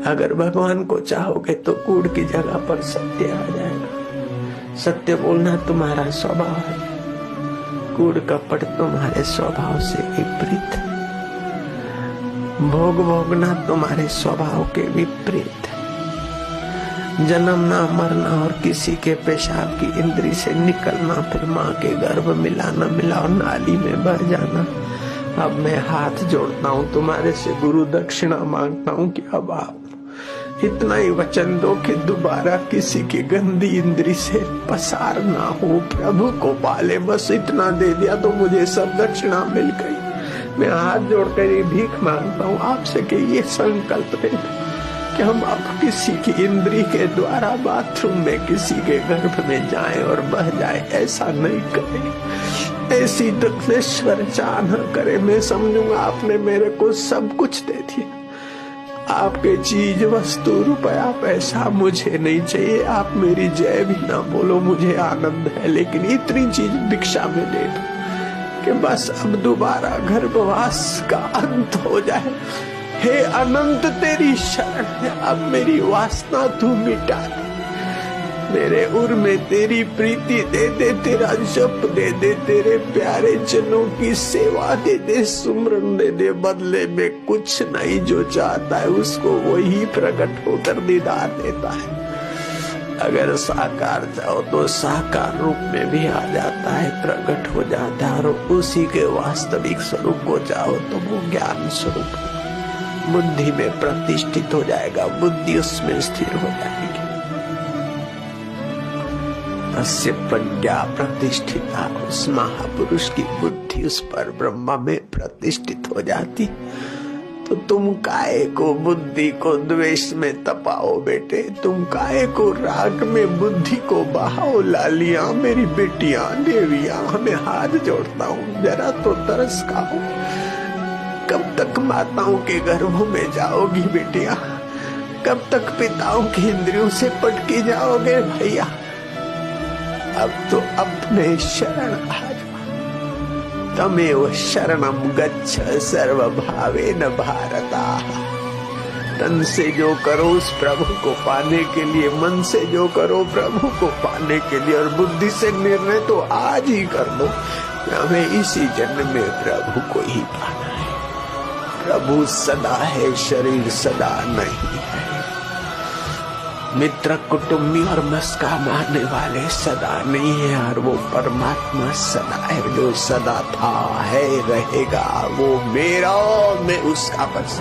अगर भगवान को चाहोगे तो कूड़ की जगह पर सत्य आ जाएगा। सत्य बोलना तुम्हारा स्वभाव है, कूड़ कपट तुम्हारे स्वभाव से विपरीत है, भोग भोगना तुम्हारे स्वभाव के विपरीत है। जन्मना मरना और किसी के पेशाब की इंद्री से निकलना, फिर माँ के गर्भ मिलाना, मिलाओ नाली में बह जाना। अब मैं हाथ जोड़ता हूँ तुम्हारे से, गुरु दक्षिणा मांगता हूँ कि अब आप इतना ही वचन दो कि दोबारा किसी की गंदी इंद्री से पसार ना हो, प्रभु को पाले। बस इतना दे दिया तो मुझे सब दक्षिणा मिल गई। मैं हाथ जोड़कर ये भीख मांगता हूँ आपसे कि ये संकल्प ले कि हम अब किसी की इंद्री के द्वारा बाथरूम में किसी के गर्भ में जाएं और बह जाएं, ऐसा नहीं करें। ऐसी दक्षिणेश्वर चाह न करे। मैं समझूंगा आपने मेरे को सब कुछ दे दिया, आपके चीज वस्तु रुपया पैसा मुझे नहीं चाहिए। आप मेरी जय भी ना बोलो, मुझे आनंद है, लेकिन इतनी चीज भिक्षा में दे दो कि बस अब दोबारा गर्भवास का अंत हो जाए। हे अनंत तेरी शरण है, अब मेरी वासना तू मिटा दे। मेरे उर में तेरी प्रीति दे दे, तेरा जप दे दे, तेरे प्यारे जनों की सेवा दे दे, सुमरन दे दे। बदले में कुछ नहीं, जो चाहता है उसको वही प्रकट होकर दीदार देता है। अगर साकार चाहो तो साकार रूप में भी आ जाता है, प्रकट हो जाता है। और उसी के वास्तविक स्वरूप को चाहो तो वो ज्ञान स्वरूप बुद्धि में प्रतिष्ठित हो जाएगा, बुद्धि उसमें स्थिर हो जाएगी। तस्य प्रज्ञा प्रतिष्ठिता, उस महापुरुष की बुद्धि उस पर ब्रह्म में प्रतिष्ठित हो जाती। तो तुम काहे को बुद्धि को द्वेष में तपाओ बेटे, तुम काहे को राग में बुद्धि को बहाओ। लालियां मेरी बेटियां देवियां, हमें हाथ जोड़ता हूँ, जरा तो तरस खाओ। कब तक माताओं के गर्भों में जाओगी बेटियां, कब तक पिताओं की इंद्रियों से पटकी जाओगे भैया। अब तो अपने शरण आ जाओ। तमेव शरणम गच्छ सर्वभावेन भारता। तन से जो करो उस प्रभु को पाने के लिए, मन से जो करो प्रभु को पाने के लिए, और बुद्धि से निर्णय तो आज ही कर लो। हमें इसी जन्म में प्रभु को ही पाना है। प्रभु सदा है, शरीर सदा नहीं है। मित्र कुटुंबी और मस्का मारने वाले सदा नहीं है, और वो परमात्मा सदा है, जो सदा था है रहेगा। वो मेरा, मैं उसका बस।